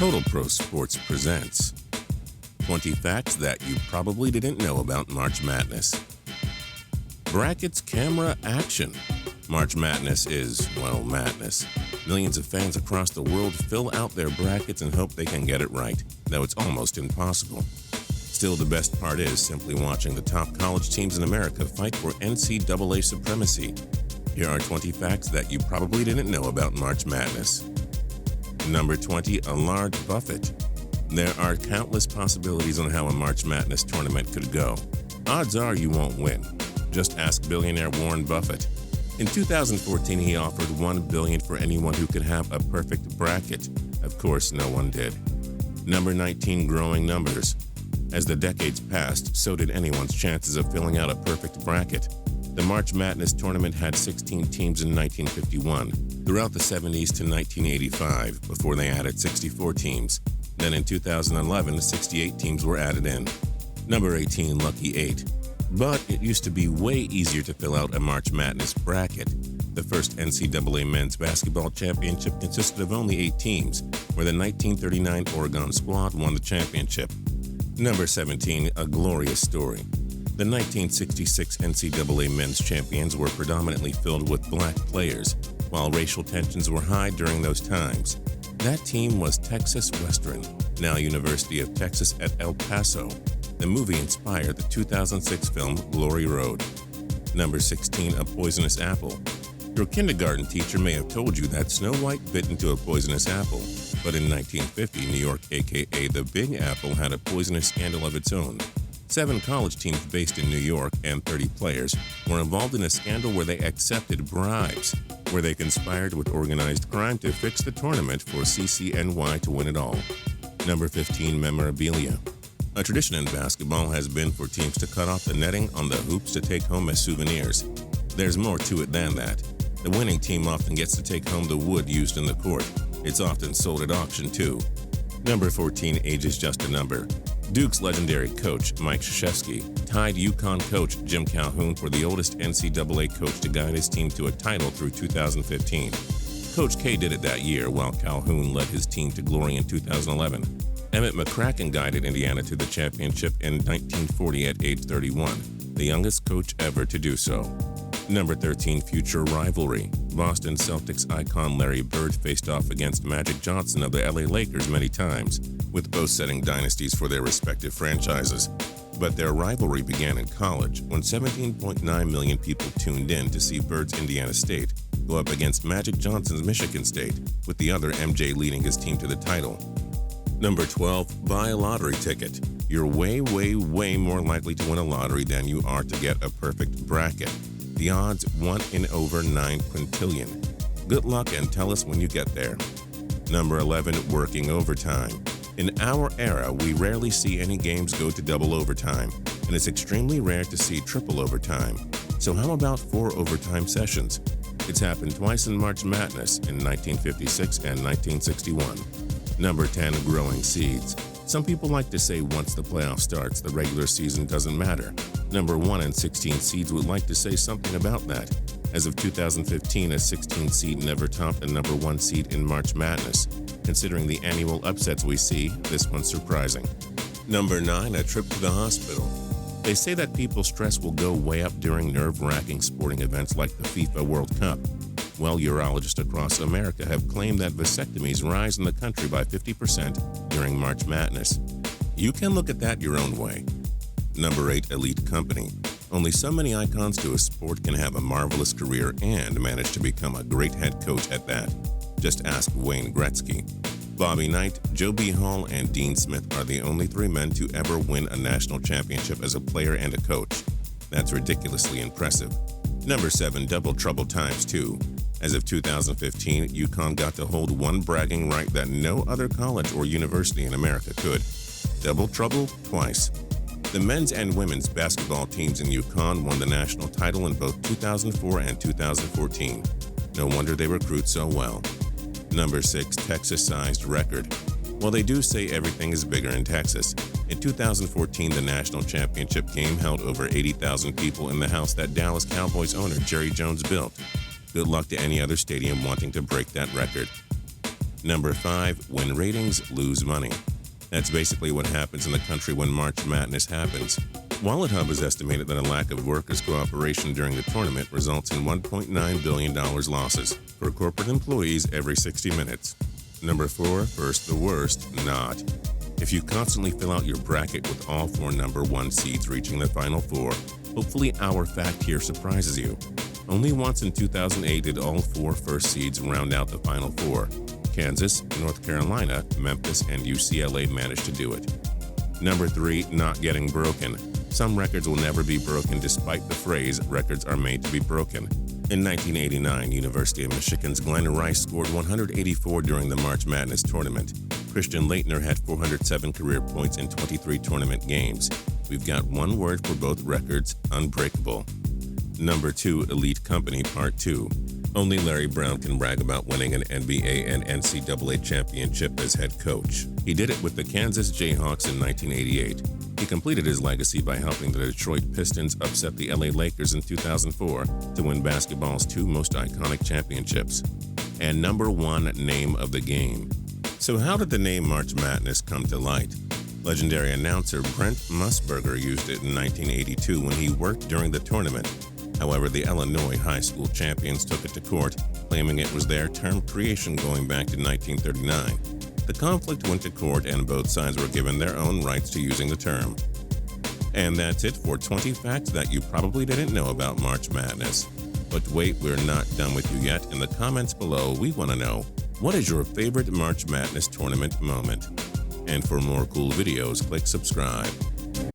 Total Pro Sports presents 20 facts that you probably didn't know about March Madness. Brackets, camera, action. March Madness is, well, madness. Millions of fans across the world fill out their brackets and hope they can get it right, though it's almost impossible. Still, the best part is simply watching the top college teams in America fight for NCAA supremacy. Here are 20 facts that you probably didn't know about March Madness. Number 20, a large buffet. There are countless possibilities on how a March Madness tournament could go. Odds are you won't win. Just ask billionaire Warren Buffett. In 2014, he offered $1 billion for anyone who could have a perfect bracket. Of course, no one did. Number 19, growing numbers. As the decades passed, so did anyone's chances of filling out a perfect bracket. The March Madness tournament had 16 teams in 1951, throughout the 70s to 1985, before they added 64 teams. Then in 2011, 68 teams were added in. Number 18, lucky 8. But it used to be way easier to fill out a March Madness bracket. The first NCAA men's basketball championship consisted of only 8 teams, where the 1939 Oregon squad won the championship. Number 17, a glorious story. The 1966 NCAA men's champions were predominantly filled with black players, while racial tensions were high during those times. That team was Texas Western, now University of Texas at El Paso. The movie inspired the 2006 film Glory Road. Number 16, a poisonous apple. Your kindergarten teacher may have told you that Snow White bit into a poisonous apple, but in 1950, New York, aka the Big Apple, had a poisonous scandal of its own. 7 college teams based in New York and 30 players were involved in a scandal where they accepted bribes, where they conspired with organized crime to fix the tournament for CCNY to win it all. Number 15, memorabilia. A tradition in basketball has been for teams to cut off the netting on the hoops to take home as souvenirs. There's more to it than that. The winning team often gets to take home the wood used in the court. It's often sold at auction too. Number 14, age is just a number. Duke's legendary coach, Mike Krzyzewski, tied UConn coach Jim Calhoun for the oldest NCAA coach to guide his team to a title through 2015. Coach K did it that year, while Calhoun led his team to glory in 2011. Emmett McCracken guided Indiana to the championship in 1940 at age 31, the youngest coach ever to do so. Number 13, future rivalry. Boston Celtics icon Larry Bird faced off against Magic Johnson of the LA Lakers many times, with both setting dynasties for their respective franchises. But their rivalry began in college when 17.9 million people tuned in to see Bird's Indiana State go up against Magic Johnson's Michigan State, with the other MJ leading his team to the title. Number 12, buy a lottery ticket. You're way more likely to win a lottery than you are to get a perfect bracket. The odds 1 in over 9 quintillion. Good luck and tell us when you get there. Number 11, working overtime. In our era, we rarely see any games go to double overtime, and it's extremely rare to see triple overtime. So how about 4 overtime sessions? It's happened twice in March Madness in 1956 and 1961. Number 10, growing seeds. Some people like to say once the playoff starts, the regular season doesn't matter. Number 1 and 16 seeds would like to say something about that. As of 2015, a 16 seed never topped a number 1 seed in March Madness. Considering the annual upsets we see, this one's surprising. Number 9, a trip to the hospital. They say that people's stress will go way up during nerve-wracking sporting events like the FIFA World Cup. Well, urologists across America have claimed that vasectomies rise in the country by 50% during March Madness. You can look at that your own way. Number 8, elite company. Only so many icons to a sport can have a marvelous career and manage to become a great head coach at that. Just ask Wayne Gretzky. Bobby Knight, Joe B. Hall, and Dean Smith are the only 3 men to ever win a national championship as a player and a coach. That's ridiculously impressive. Number 7, double trouble times 2. As of 2015, UConn got to hold one bragging right that no other college or university in America could. Double trouble twice. The men's and women's basketball teams in UConn won the national title in both 2004 and 2014. No wonder they recruit so well. Number 6, Texas-sized record. Well, they do say everything is bigger in Texas. In 2014, the national championship game held over 80,000 people in the house that Dallas Cowboys owner Jerry Jones built. Good luck to any other stadium wanting to break that record. Number 5. Win ratings, lose money. That's basically what happens in the country when March Madness happens. Wallet Hub has estimated that a lack of workers' cooperation during the tournament results in $1.9 billion losses for corporate employees every 60 minutes. Number 4. First the worst, not. If you constantly fill out your bracket with all 4 number 1 seeds reaching the Final Four, hopefully our fact here surprises you. Only once in 2008 did all 4 first seeds round out the Final Four. Kansas, North Carolina, Memphis, and UCLA managed to do it. Number 3. Not getting broken. Some records will never be broken despite the phrase, records are made to be broken. In 1989, University of Michigan's Glenn Rice scored 184 during the March Madness tournament. Christian Laettner had 407 career points in 23 tournament games. We've got one word for both records, unbreakable. Number 2. Elite Company Part 2. Only Larry Brown can brag about winning an NBA and NCAA championship as head coach. He did it with the Kansas Jayhawks in 1988. He completed his legacy by helping the Detroit Pistons upset the LA Lakers in 2004 to win basketball's 2 most iconic championships. And number 1. Name of the game. So how did the name March Madness come to light? Legendary announcer Brent Musburger used it in 1982 when he worked during the tournament. However, the Illinois high school champions took it to court, claiming it was their term creation going back to 1939. The conflict went to court and both sides were given their own rights to using the term. And that's it for 20 facts that you probably didn't know about March Madness. But wait, we're not done with you yet. In the comments below, we want to know, what is your favorite March Madness tournament moment? And for more cool videos, click subscribe.